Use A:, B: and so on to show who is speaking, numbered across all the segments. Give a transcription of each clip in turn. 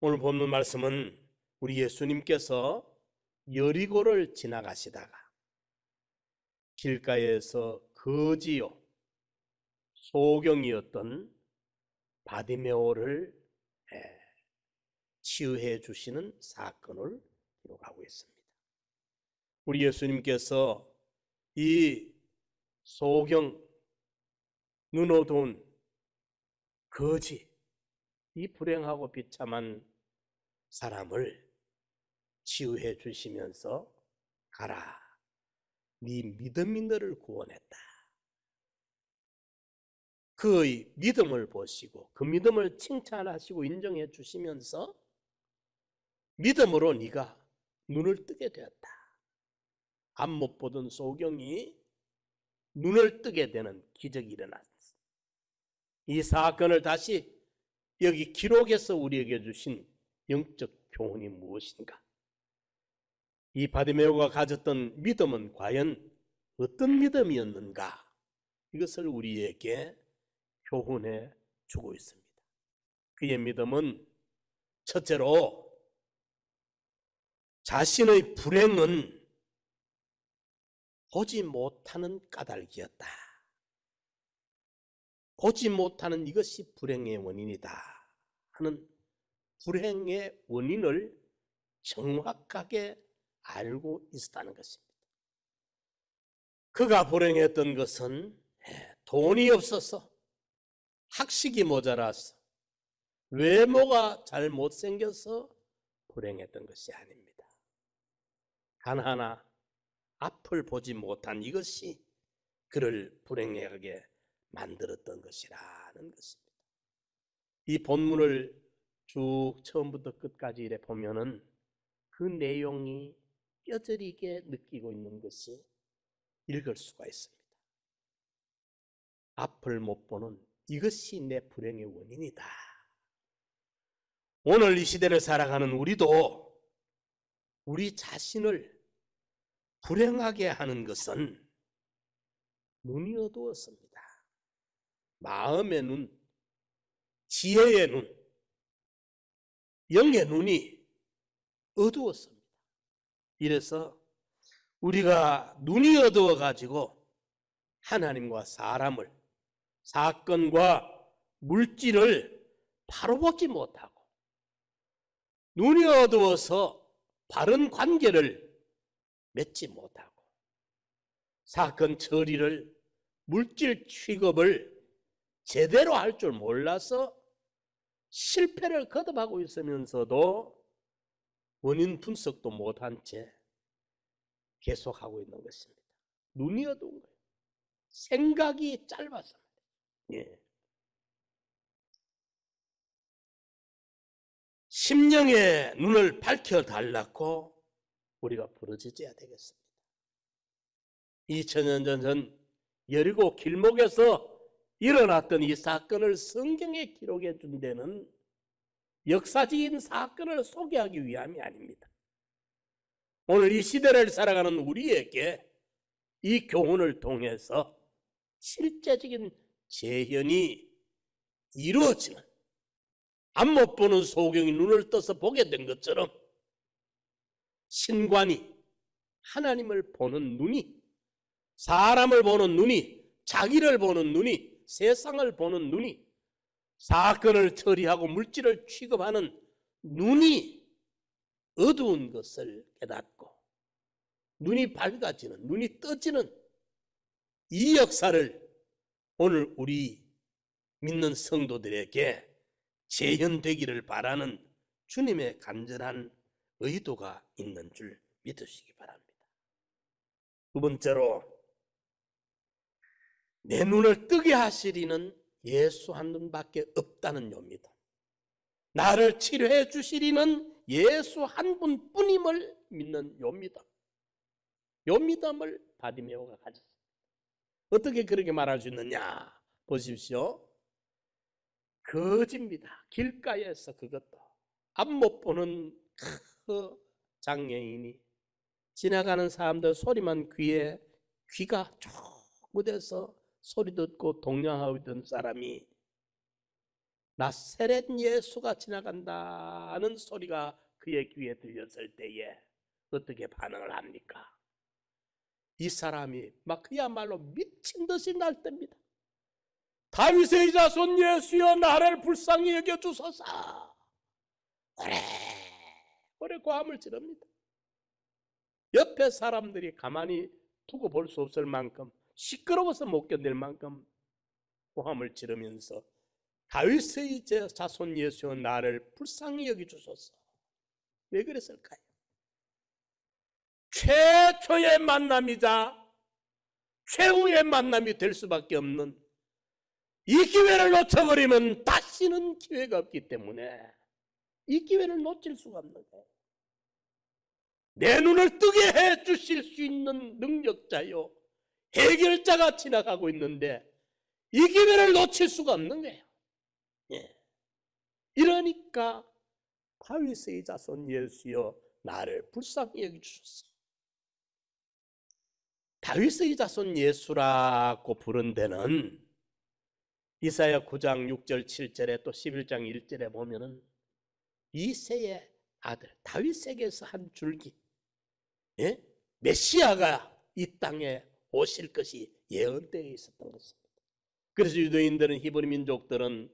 A: 오늘 본문 말씀은 우리 예수님께서 여리고를 지나가시다가 길가에서 거지요 소경이었던 바디메오를 치유해 주시는 사건을 기록하고 있습니다. 우리 예수님께서 이 소경, 눈 어두운 거지, 이 불행하고 비참한 사람을 치유해 주시면서 가라, 네 믿음이 너를 구원했다. 그의 믿음을 보시고 그 믿음을 칭찬하시고 인정해 주시면서 믿음으로 네가 눈을 뜨게 되었다. 앞 못 보던 소경이 눈을 뜨게 되는 기적이 일어났습니다. 이 사건을 다시 여기 기록해서 우리에게 주신 영적 교훈이 무엇인가? 이 바디메오가 가졌던 믿음은 과연 어떤 믿음이었는가? 이것을 우리에게 교훈해 주고 있습니다. 그의 믿음은 첫째로 자신의 불행은 보지 못하는 까닭이었다. 보지 못하는 이것이 불행의 원인이다 하는 불행의 원인을 정확하게 알고 있었다는 것입니다. 그가 불행했던 것은 돈이 없어서, 학식이 모자라서, 외모가 잘 못생겨서 불행했던 것이 아닙니다. 가난하나 앞을 보지 못한 이것이 그를 불행하게 만들었던 것이라는 것입니다. 이 본문을 쭉 처음부터 끝까지 이래 보면은 그 내용이 뼈저리게 느끼고 있는 것이 읽을 수가 있습니다. 앞을 못 보는 이것이 내 불행의 원인이다. 오늘 이 시대를 살아가는 우리도 우리 자신을 불행하게 하는 것은 눈이 어두웠습니다. 마음의 눈, 지혜의 눈, 영의 눈이 어두웠습니다. 이래서 우리가 눈이 어두워가지고 하나님과 사람을, 사건과 물질을 바로 보지 못하고, 눈이 어두워서 바른 관계를 맺지 못하고, 사건 처리를, 물질 취급을 제대로 할 줄 몰라서 실패를 거듭하고 있으면서도 원인 분석도 못한 채 계속하고 있는 것입니다. 눈이 어두운 거예요. 생각이 짧아서. 심령의 눈을 밝혀달라고 우리가 부르짖어야 되겠습니다. 2000년 전 여리고 길목에서 일어났던 이 사건을 성경에 기록해 준 데는 역사적인 사건을 소개하기 위함이 아닙니다. 오늘 이 시대를 살아가는 우리에게 이 교훈을 통해서 실제적인 재현이 이루어지는, 앞 못 보는 소경이 눈을 떠서 보게 된 것처럼 신관이, 하나님을 보는 눈이, 사람을 보는 눈이, 자기를 보는 눈이, 세상을 보는 눈이, 사건을 처리하고 물질을 취급하는 눈이 어두운 것을 깨닫고 눈이 밝아지는, 눈이 떠지는 이 역사를 오늘 우리 믿는 성도들에게 재현되기를 바라는 주님의 간절한 의도가 있는 줄 믿으시기 바랍니다. 두 번째로, 내 눈을 뜨게 하시리는 예수 한 분밖에 없다는 요입니다. 나를 치료해 주시리는 예수 한 분뿐임을 믿는 요입니다. 요 믿음을 바디메오가 가졌습니다. 어떻게 그렇게 말할 수 있느냐? 보십시오. 거지입니다. 길가에서 그것도 앞 못 보는 그 장애인이 지나가는 사람들 소리만 귀에, 귀가 쫑긋해서 소리 듣고 동냥하고 있던 사람이 나사렛 예수가 지나간다는 소리가 그의 귀에 들렸을 때에 어떻게 반응을 합니까? 이 사람이 막 그야말로 미친 듯이 날때입니다. 다윗의 자손 예수여 나를 불쌍히 여겨주소서. 오래 고함을 지릅니다. 옆에 사람들이 가만히 두고 볼 수 없을 만큼 시끄러워서 못 견딜 만큼 고함을 지르면서 다윗의 자손 예수여 나를 불쌍히 여겨주소서. 왜 그랬을까요? 최초의 만남이자 최후의 만남이 될 수밖에 없는 이 기회를 놓쳐버리면 다시는 기회가 없기 때문에 이 기회를 놓칠 수가 없는 거예요. 내 눈을 뜨게 해 주실 수 있는 능력자요, 해결자가 지나가고 있는데 이 기회를 놓칠 수가 없는 거예요. 예. 이러니까 다윗의 자손 예수여 나를 불쌍히 여기주소서. 다윗의 자손 예수라고 부른 데는 이사야 9장 6절 7절에 또 11장 1절에 보면은 이새의 아들 다윗에게서 한 줄기, 예? 메시아가 이 땅에 오실 것이 예언되어 있었던 것입니다. 그래서 유대인들은, 히브리 민족들은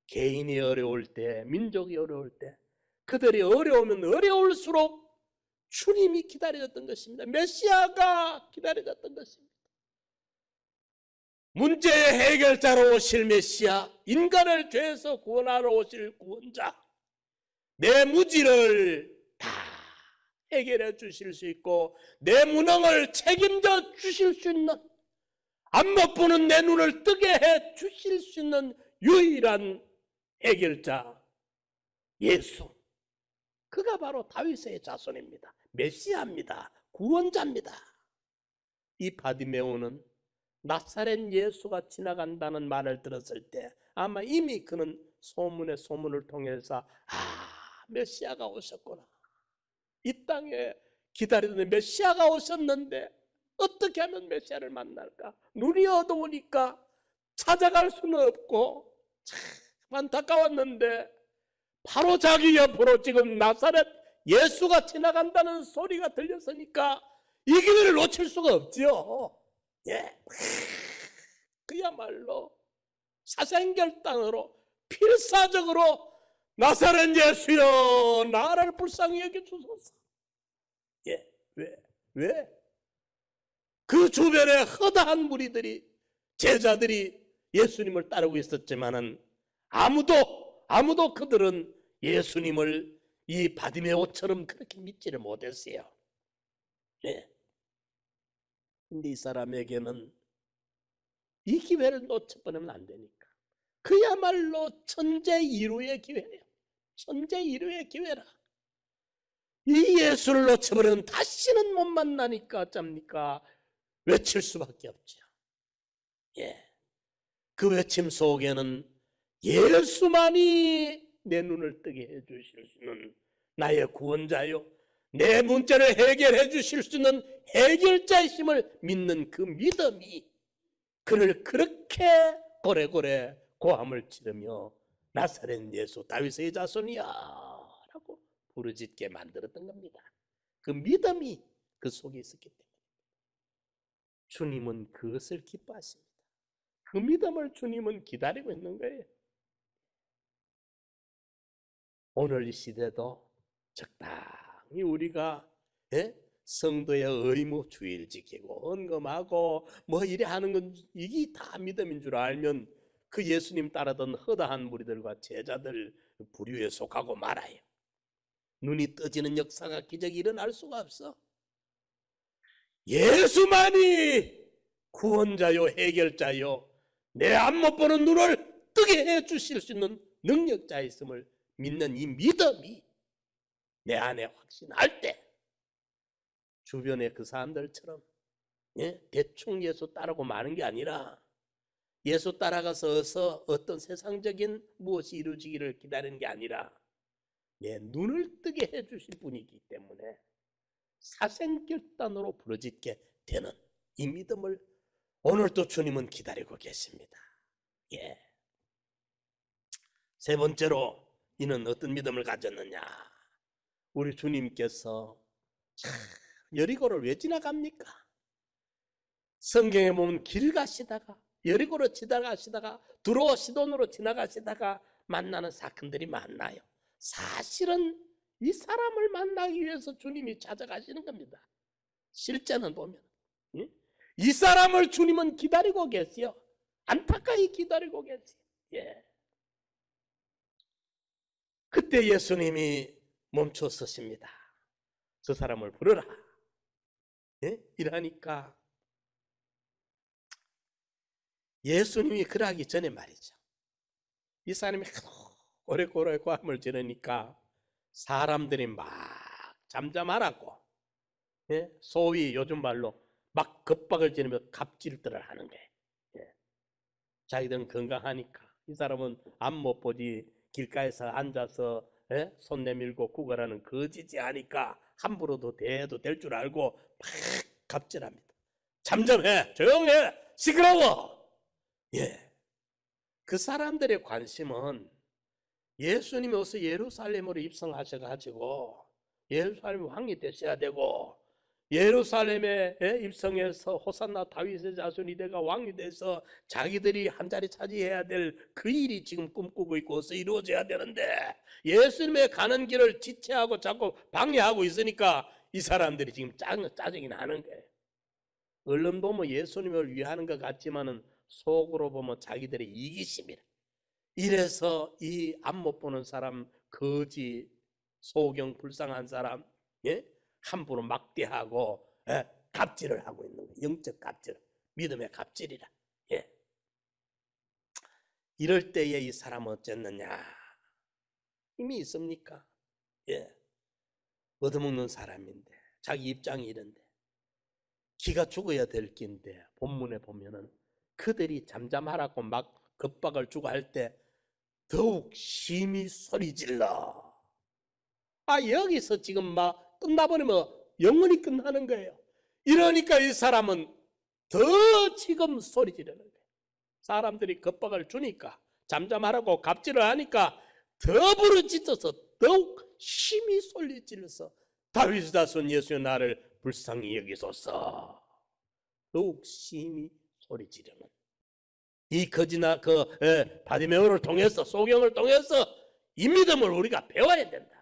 A: 개인이 어려울 때, 민족이 어려울 때 그들이 어려우면 어려울수록 주님이 기다려졌던 것입니다. 메시아가 기다려졌던 것입니다. 문제의 해결자로 오실 메시아, 인간을 죄에서 구원하러 오실 구원자, 내 무지를 다 해결해 주실 수 있고 내 무능을 책임져 주실 수 있는, 안 못 보는 내 눈을 뜨게 해 주실 수 있는 유일한 해결자 예수, 그가 바로 다윗의 자손입니다. 메시아입니다. 구원자입니다. 이 바디메오는 나사렛 예수가 지나간다는 말을 들었을 때 아마 이미 그는 소문을 통해서 메시아가 오셨구나, 이 땅에 기다리던 메시아가 오셨는데 어떻게 하면 메시아를 만날까? 눈이 어두우니까 찾아갈 수는 없고 참 안타까웠는데 바로 자기 옆으로 지금 나사렛 예수가 지나간다는 소리가 들렸으니까 이 기회를 놓칠 수가 없죠. 예. 그야말로 사생결단으로 필사적으로 나사렛 예수여 나를 불쌍히 여겨주소서. 예. 왜? 그 주변에 허다한 무리들이, 제자들이 예수님을 따르고 있었지만은 아무도 그들은 예수님을 이 바디메오처럼 그렇게 믿지를 못했어요. 예. 근데 이 사람에게는 이 기회를 놓쳐버리면 안 되니까 그야말로 천재 이루의 기회예요. 천재 이루의 기회라. 이 예수를 놓쳐버리면 다시는 못 만나니까 어쩝니까? 외칠 수밖에 없죠. 예. 그 외침 속에는 예수만이 내 눈을 뜨게 해주실 수 있는 나의 구원자요, 내 문제를 해결해 주실 수 있는 해결자이심을 믿는 그 믿음이 그를 그렇게 고래고래 고함을 지르며 나사렛 예수 다윗의 자손이야 라고 부르짖게 만들었던 겁니다. 그 믿음이 그 속에 있었기 때문에 주님은 그것을 기뻐하십니다. 그 믿음을 주님은 기다리고 있는 거예요. 오늘 이 시대도 적당히 우리가 성도의 의무, 주일 지키고 헌금하고 뭐 이래 하는 건 이게 다 믿음인 줄 알면 그 예수님 따르던 허다한 무리들과 제자들 부류에 속하고 말아요. 눈이 떠지는 역사가, 기적이 일어날 수가 없어. 예수만이 구원자요, 해결자요, 내 안 못 보는 눈을 뜨게 해 주실 수 있는 능력자 있음을 믿는 이 믿음이 내 안에 확신할 때 주변의 그 사람들처럼 대충 예수 따르고 마는 게 아니라 예수 따라가서 어떤 세상적인 무엇이 이루어지기를 기다리는 게 아니라 내 눈을 뜨게 해 주실 분이기 때문에 사생결단으로 부르짖게 되는 이 믿음을 오늘도 주님은 기다리고 계십니다. 예. 세 번째로 이는 어떤 믿음을 가졌느냐? 우리 주님께서 여리고를 왜 지나갑니까? 성경에 보면 길 가시다가 여리고로 지나가시다가 두로 시돈으로 지나가시다가 만나는 사건들이 많나요? 사실은 이 사람을 만나기 위해서 주님이 찾아가시는 겁니다. 실제는 보면 이 사람을 주님은 기다리고 계세요. 안타까이 기다리고 계세요. 예. 그때 예수님이 멈춰 서십니다. 저 사람을 부르라. 예? 이러니까 예수님이 그러기 전에 말이죠. 이 사람이 오래오래 고함을 지르니까 사람들이 막 잠잠하라고, 예? 소위 요즘 말로 막 겁박을 지르며 갑질들을 하는 거예요. 예. 자기들은 건강하니까. 이 사람은 앞 못 보지 길가에서 앉아서 손 내밀고 구걸하는 거지지하니까 함부로도 대해도 될 줄 알고 막 갑질합니다. 잠잠해, 조용해, 시끄러워. 예. 그 사람들의 관심은 예수님이 어서 예루살렘으로 입성하셔가지고 예루살렘 왕이 되셔야 되고, 예루살렘에 입성해서 호산나 다윗의 자손이 돼가 왕이 돼서 자기들이 한 자리 차지해야 될 그 일이 지금 꿈꾸고 있고 어서 이루어져야 되는데, 예수님의 가는 길을 지체하고 자꾸 방해하고 있으니까 이 사람들이 지금 짜증이 나는 거예요. 얼른 보면 예수님을 위하는 것 같지만은 속으로 보면 자기들의 이기심이라. 이래서 이 앞 못 보는 사람, 거지, 소경 불쌍한 사람, 예? 함부로 막대하고 갑질을 하고 있는 거예요. 영적 갑질, 믿음의 갑질이라. 예. 이럴 때에 이 사람은 어쨌느냐? 힘이 있습니까? 예. 얻어먹는 사람인데, 자기 입장이 이런데, 기가 죽어야 될 긴데, 본문에 보면은 그들이 잠잠하라고 막 겁박을 주고 할 때 더욱 심히 소리질러. 여기서 지금 막 끝나버리면 영원히 끝나는 거예요. 이러니까 이 사람은 더 지금 소리 지르는 거예요. 사람들이 겁박을 주니까, 잠잠하라고 갑질을 하니까 더 부르짖어서 더욱 심히 소리 질러서 다윗의 자손 예수의 나를 불쌍히 여기소서. 더욱 심히 소리 지르는 이 거지나 바디메오를 통해서, 소경을 통해서 이 믿음을 우리가 배워야 된다.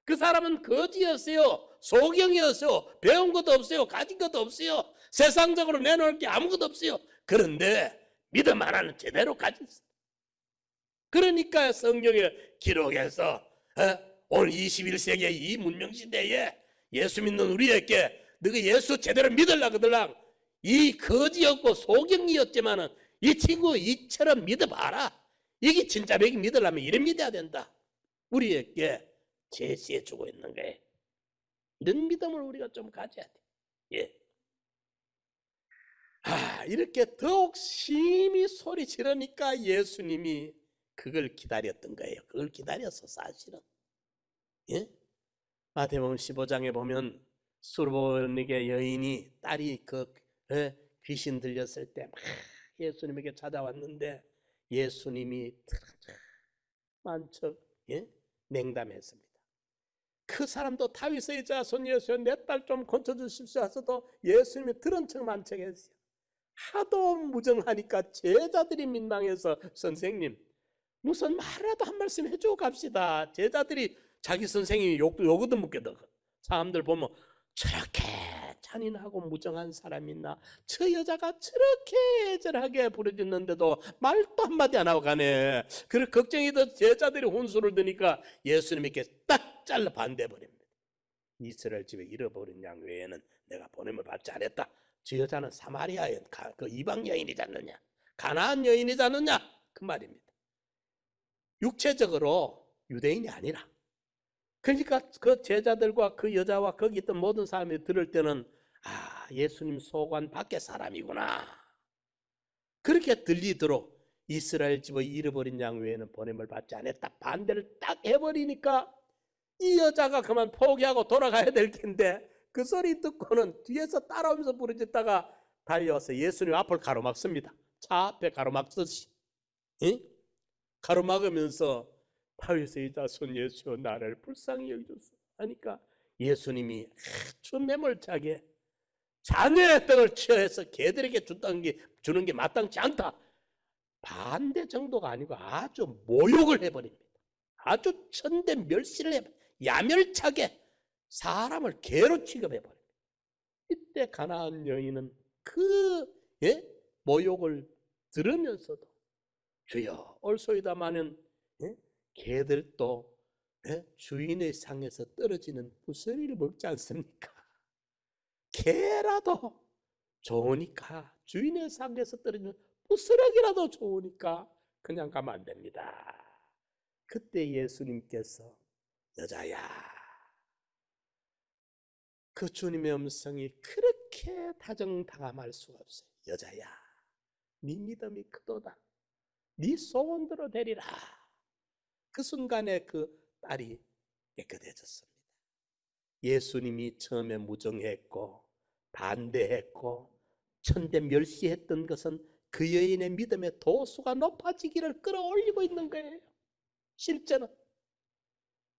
A: 그 사람은 거지였어요. 소경이었어요. 배운 것도 없어요. 가진 것도 없어요. 세상적으로 내놓을 게 아무것도 없어요. 그런데 믿음 하나는 제대로 가졌어요. 그러니까 성경에 기록해서 오늘 21세기의 이 문명시대에 예수 믿는 우리에게 너가 예수 제대로 믿으려거들랑 이 거지였고 소경이었지만은 이 친구 이처럼 믿어봐라. 이게 진짜 백이 믿으려면 이래 믿어야 된다. 우리에게 제시해 주고 있는 거예요. 이런 믿음을 우리가 좀 가져야 돼. 예. 이렇게 더욱 심히 소리 지르니까 예수님이 그걸 기다렸던 거예요. 그걸 기다렸어, 사실은. 예? 마태복음 15장에 보면 수르보니게 여인이 딸이 귀신 들렸을 때 막 예수님에게 찾아왔는데 예수님이 만척 냉담했습니다. 그 사람도 다윗의 자손 예수여 내 딸 좀 고쳐주십시오 하서도 예수님이 들은 척 만척했어요. 하도 무정하니까 제자들이 민망해서 선생님 무슨 말이라도 한 말씀 해주고 갑시다. 제자들이 자기 선생님이 욕도 묻게도 사람들 보면 저렇게 잔인하고 무정한 사람이 있나, 저 여자가 저렇게 애절하게 부르짖는데도 말도 한마디 안 하고 가네. 그래 걱정이 더 제자들이 혼수를 드니까 예수님께 딱 잘라 반대해버립니다. 이스라엘 집에 잃어버린 양 외에는 내가 보냄을 받지 않았다. 저 여자는 사마리아 여인, 그 이방 여인이지 않느냐, 가나안 여인이지 않느냐, 그 말입니다. 육체적으로 유대인이 아니라. 그러니까 그 제자들과 그 여자와 거기 있던 모든 사람이 들을 때는 예수님 소관 밖의 사람이구나, 그렇게 들리도록 이스라엘 집의 잃어버린 양 외에는 보냄을 받지 않았다 반대를 딱 해버리니까 이 여자가 그만 포기하고 돌아가야 될 텐데 그 소리 듣고는 뒤에서 따라오면서 부르짖다가 달려와서 예수님 앞을 가로막습니다. 차 앞에 가로막듯이. 가로막으면서 다윗의 자손 예수여 나를 불쌍히 여기소서 하니까 예수님이 아주 매몰차게 자네의 떡을 취해서 개들에게 주는 게 마땅치 않다. 반대 정도가 아니고 아주 모욕을 해버립니다. 아주 천대 멸시를 해버립니다. 야멸차게 사람을 개로 취급해버립니다. 이때 가나안 여인은 그 모욕을 들으면서도 주여 올소이다마는 개들도 주인의 상에서 떨어지는 부스러기를 먹지 않습니까? 개라도 좋으니까 주인의 상에서 떨어지는 부스러기라도 좋으니까 그냥 가면 안 됩니다. 그때 예수님께서 여자야, 그 주님의 음성이 그렇게 다정다감할 수가 없어요. 여자야, 네 믿음이 크도다. 네 소원대로 되리라. 그 순간에 그 딸이 깨끗해졌습니다. 예수님이 처음에 무정했고 반대했고 천대 멸시했던 것은 그 여인의 믿음의 도수가 높아지기를 끌어올리고 있는 거예요. 실제는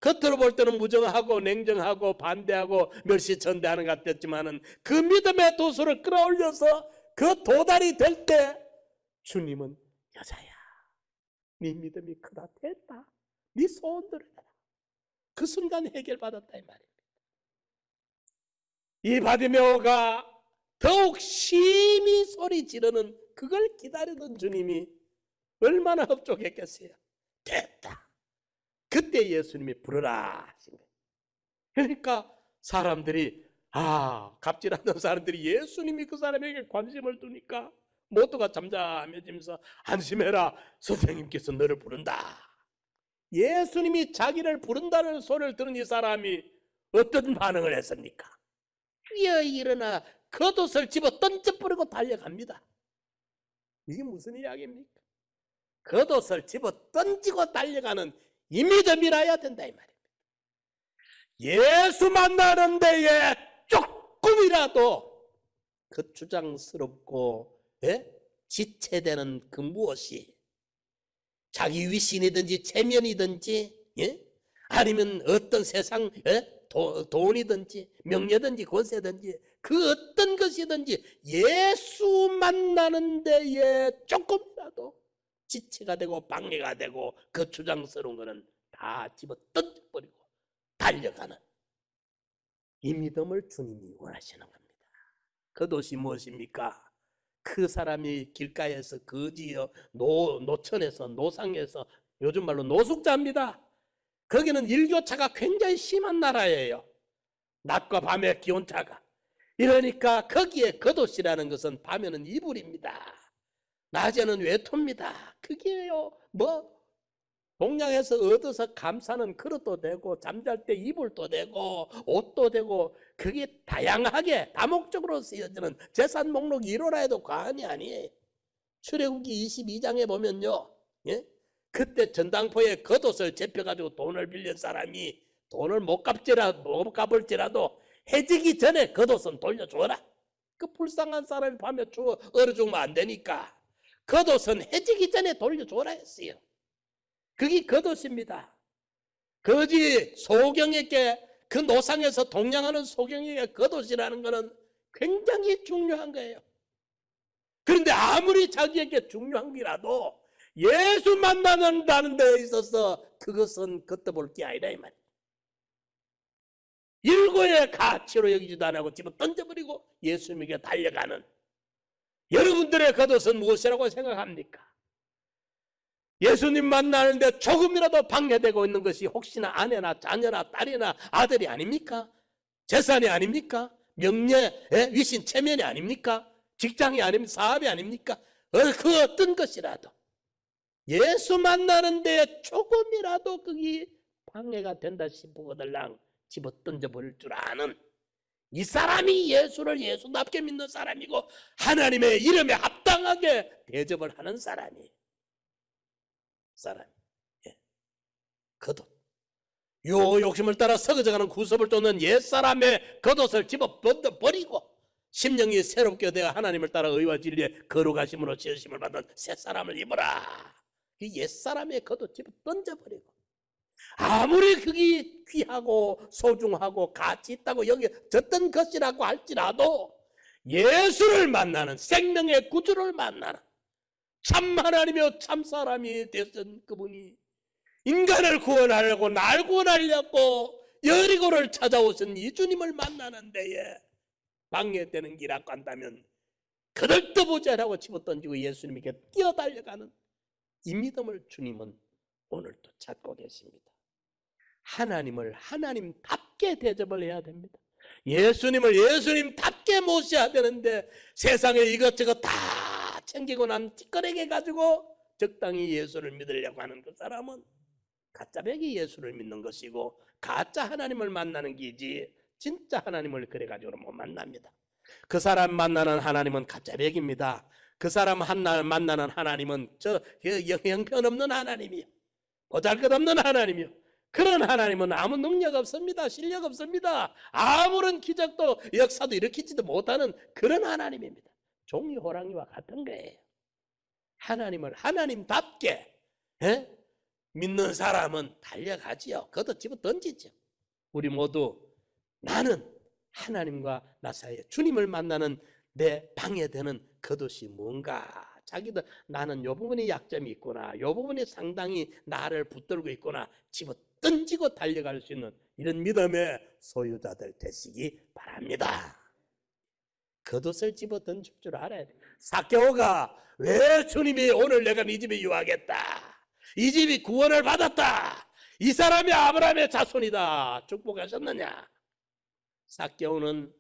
A: 겉으로 볼 때는 무정하고 냉정하고 반대하고 멸시천대하는 것 같았지만은 그 믿음의 도수를 끌어올려서 그 도달이 될 때 주님은 여자야, 네 믿음이 크다, 됐다, 네 소원대로 해라. 그 순간 해결받았다 이 말입니다. 이 바디메오가 더욱 심히 소리 지르는 그걸 기다리던 주님이 얼마나 흡족했겠어요. 됐다. 그때 예수님이 부르라 하신 거예요. 그러니까 사람들이 갑질하던 사람들이 예수님이 그 사람에게 관심을 두니까 모두가 잠잠해지면서 안심해라, 선생님께서 너를 부른다. 예수님이 자기를 부른다는 소리를 들은 이 사람이 어떤 반응을 했습니까? 뛰어 일어나 겉옷을 집어 던져버리고 달려갑니다. 이게 무슨 이야기입니까? 겉옷을 집어 던지고 달려가는 이 믿음이라야 된다 이 말입니다. 예수 만나는 데에 조금이라도 그 주장스럽고 지체되는 그 무엇이 자기 위신이든지 체면이든지 아니면 어떤 세상 돈이든지 명예든지 권세든지 그 어떤 것이든지 예수 만나는 데에 조금이라도 지체가 되고 방해가 되고 그 주장스러운 것은 다 집어 던져버리고 달려가는 이 믿음을 주님이 원하시는 겁니다. 겉옷이 무엇입니까? 그 사람이 길가에서 거지여 노천에서 노상에서 요즘 말로 노숙자입니다. 거기는 일교차가 굉장히 심한 나라예요. 낮과 밤의 기온차가. 이러니까 거기에 겉옷이라는 것은 밤에는 이불입니다. 낮에는 외투입니다. 그게요 동양에서 얻어서 감싸는 그릇도 되고 잠잘 때 이불도 되고 옷도 되고 그게 다양하게 다목적으로 쓰여지는 재산 목록 1호라 해도 과언이 아니에요. 출애굽기 22장에 보면요, 그때 전당포에 겉옷을 잡혀가지고 돈을 빌린 사람이 돈을 못 갚을지라도 해지기 전에 겉옷은 돌려주어라. 그 불쌍한 사람이 밤에 얼어 죽으면 안 되니까 겉옷은 해지기 전에 돌려주어라 했어요. 그게 겉옷입니다. 거지 소경에게 그 노상에서 동냥하는 소경에게 겉옷이라는 것은 굉장히 중요한 거예요. 그런데 아무리 자기에게 중요한 게라도 예수 만나는다는 데 있어서 그것은 겉도볼 게 아니라 이 말이에요. 일고의 가치로 여기지도 안 하고 집어 던져버리고 예수님에게 달려가는 여러분들의 겉옷은 무엇이라고 생각합니까? 예수님 만나는데 조금이라도 방해되고 있는 것이 혹시나 아내나 자녀나 딸이나 아들이 아닙니까? 재산이 아닙니까? 명예, 위신, 체면이 아닙니까? 직장이 아닙니까? 사업이 아닙니까? 그 어떤 것이라도 예수 만나는 데에 조금이라도 그게 방해가 된다 싶으거들랑 집어 던져버릴 줄 아는 이 사람이 예수를 예수답게 믿는 사람이고 하나님의 이름에 합당하게 대접을 하는 사람이 겉옷. 요 욕심을 따라 서거져가는 구섭을 쫓는 옛사람의 겉옷을 집어 버리고 심령이 새롭게 되어 하나님을 따라 의와 진리의 거룩하심으로 지으심을 받은 새 사람을 입어라. 그 옛사람의 겉옷 집어 던져버리고, 아무리 그게 귀하고 소중하고 가치 있다고 여겨졌던 것이라고 할지라도 예수를 만나는, 생명의 구주를 만나는 참 하나님이요 참 사람이 되신 그분이 인간을 구원하려고, 날 구원하려고 여리고를 찾아오신 이 주님을 만나는 데에 방해되는 기라고 한다면 그들떠보지 않고 집어던지고 예수님에게 뛰어달려가는 이 믿음을 주님은 오늘도 찾고 계십니다. 하나님을 하나님답게 대접을 해야 됩니다. 예수님을 예수님답게 모셔야 되는데 세상에 이것저것 다 챙기고 난 찌꺼내게 가지고 적당히 예수를 믿으려고 하는 그 사람은 가짜배기 예수를 믿는 것이고 가짜 하나님을 만나는 기지 진짜 하나님을 그래가지고는 못 만납니다. 그 사람 만나는 하나님은 가짜배기입니다. 그 사람 만나는 하나님은 저 형편없는 하나님이요, 보잘것없는 하나님이요, 그런 하나님은 아무 능력 없습니다. 실력 없습니다. 아무런 기적도 역사도 일으키지도 못하는 그런 하나님입니다. 종이 호랑이와 같은 거예요. 하나님을 하나님답게 믿는 사람은 달려가지요. 걷어 집어 던지죠. 우리 모두 나는 하나님과 나 사이에 주님을 만나는 내 방해되는 겉옷이 뭔가, 자기도 나는 요 부분에 약점이 있구나, 요 부분에 상당히 나를 붙들고 있구나 집어 던지고 달려갈 수 있는 이런 믿음의 소유자들 되시기 바랍니다. 겉옷을 집어 던질 줄 알아야 돼. 삭개오가 왜 주님이 오늘 내가 네 집에 유하겠다, 이 집이 구원을 받았다, 이 사람이 아브라함의 자손이다 축복하셨느냐? 삭개오는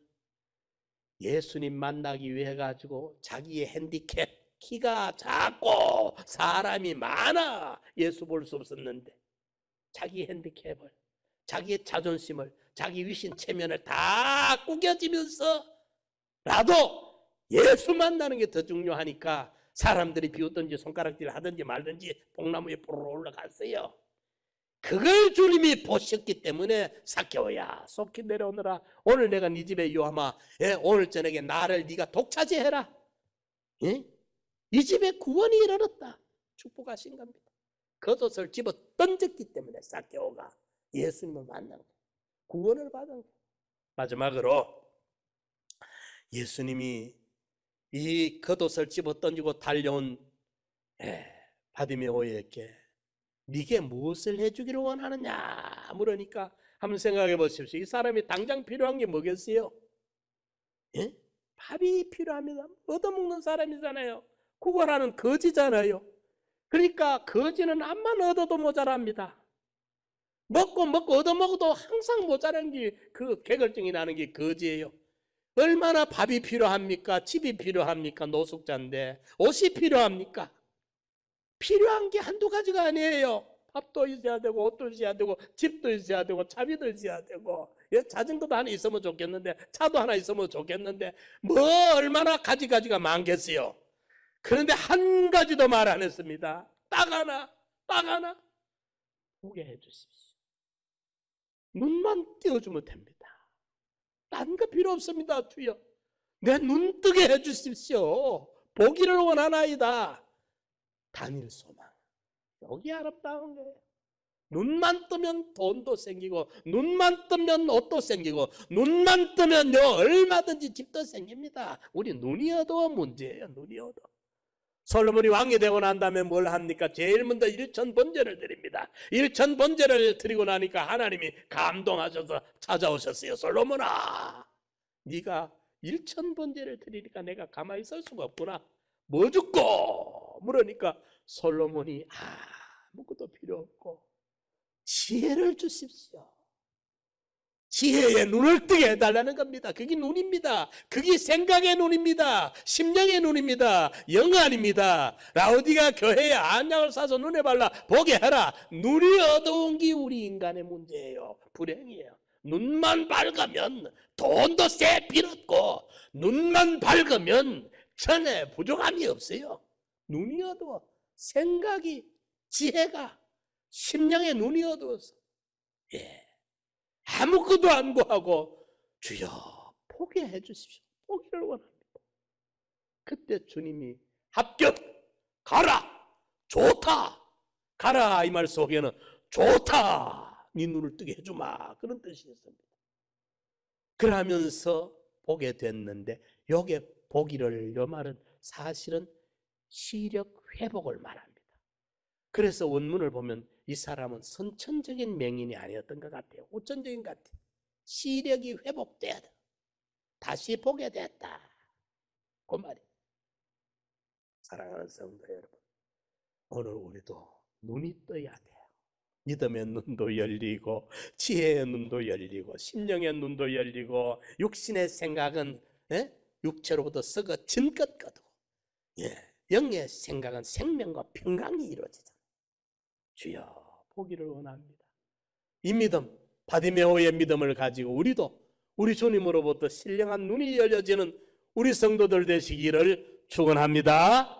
A: 예수님 만나기 위해 가지고 자기의 핸디캡, 키가 작고 사람이 많아 예수 볼 수 없었는데 자기 핸디캡을, 자기의 자존심을, 자기 위신 체면을 다 구겨지면서 라도 예수 만나는 게 더 중요하니까 사람들이 비웃든지 손가락질 하든지 말든지 뽕나무에 뽀로로 올라갔어요. 그걸 주님이 보셨기 때문에 삭개오야 속히 내려오너라, 오늘 내가 네 집에 유하마, 오늘 저녁에 나를 네가 독차지해라, 이 집에 구원이 이르렀다 축복하신 겁니다. 겉옷을 집어 던졌기 때문에 삭개오가 예수님을 만난 거예요. 구원을 받은 거예요. 마지막으로 예수님이 이 겉옷을 집어 던지고 달려온 바디메오에게 네게 무엇을 해주기를 원하느냐 물으니까 한번 생각해 보십시오. 이 사람이 당장 필요한 게 뭐겠어요? 밥이 필요합니다. 얻어먹는 사람이잖아요. 구걸하는 거지잖아요. 그러니까 거지는 암만 얻어도 모자랍니다. 먹고 얻어먹어도 항상 모자란 게 그 개걸증이 나는 게 거지예요. 얼마나 밥이 필요합니까? 집이 필요합니까? 노숙자인데 옷이 필요합니까? 필요한 게 한두 가지가 아니에요. 밥도 있어야 되고 옷도 있어야 되고 집도 있어야 되고 차비도 있어야 되고 자전거도 하나 있으면 좋겠는데 차도 하나 있으면 좋겠는데 뭐 얼마나 가지가 많겠어요. 그런데 한 가지도 말 안 했습니다. 딱 하나 보게 해주십시오. 눈만 띄워주면 됩니다. 딴 거 필요 없습니다. 주여 내 눈 뜨게 해주십시오. 보기를 원하나이다. 단일 소망. 여기 아름다운 거예요. 눈만 뜨면 돈도 생기고 눈만 뜨면 옷도 생기고 눈만 뜨면요 얼마든지 집도 생깁니다. 우리 눈이 어두워 문제예요. 눈이 어두워. 솔로몬이 왕이 되고 난 다음에 뭘 합니까? 제일 먼저 일천번제를 드립니다. 일천번제를 드리고 나니까 하나님이 감동하셔서 찾아오셨어요. 솔로몬아, 네가 일천번제를 드리니까 내가 가만히 있을 수가 없구나. 뭐 죽고? 물으니까 솔로몬이 아무것도 필요 없고 지혜를 주십시오. 지혜의 눈을 뜨게 해달라는 겁니다. 그게 눈입니다. 그게 생각의 눈입니다. 심령의 눈입니다. 영안입니다. 라우디가 교회에 안약을 사서 눈에 발라 보게 하라. 눈이 어두운 게 우리 인간의 문제예요. 불행이에요. 눈만 밝으면 돈도 새 빌었고 눈만 밝으면 전에 부족함이 없어요. 눈이 어두워. 생각이, 지혜가, 심령의 눈이 어두워서 아무것도 안 구하고 주여 포기해 주십시오. 포기를 원합니다. 그때 주님이 합격, 가라, 좋다, 가라 이 말 속에는 좋다, 네 눈을 뜨게 해주마, 그런 뜻이 있습니다. 그러면서 보게 됐는데, 요게 보기를, 요 말은 사실은 시력 회복을 말합니다. 그래서 원문을 보면 이 사람은 선천적인 맹인이 아니었던 것 같아요. 후천적인 것 같아요. 시력이 회복돼야 돼. 다시 보게 됐다, 그 말이에요. 사랑하는 성도 여러분, 오늘 우리도 눈이 떠야 돼요. 믿음의 눈도 열리고, 지혜의 눈도 열리고, 심령의 눈도 열리고, 육신의 생각은 육체로부터 썩어진 것 같고, 영의 생각은 생명과 평강이 이루어지잖아요. 주여, 보기를 원합니다. 이 믿음, 바디메오의 믿음을 가지고 우리도 우리 주님으로부터 신령한 눈이 열려지는 우리 성도들 되시기를 축원합니다.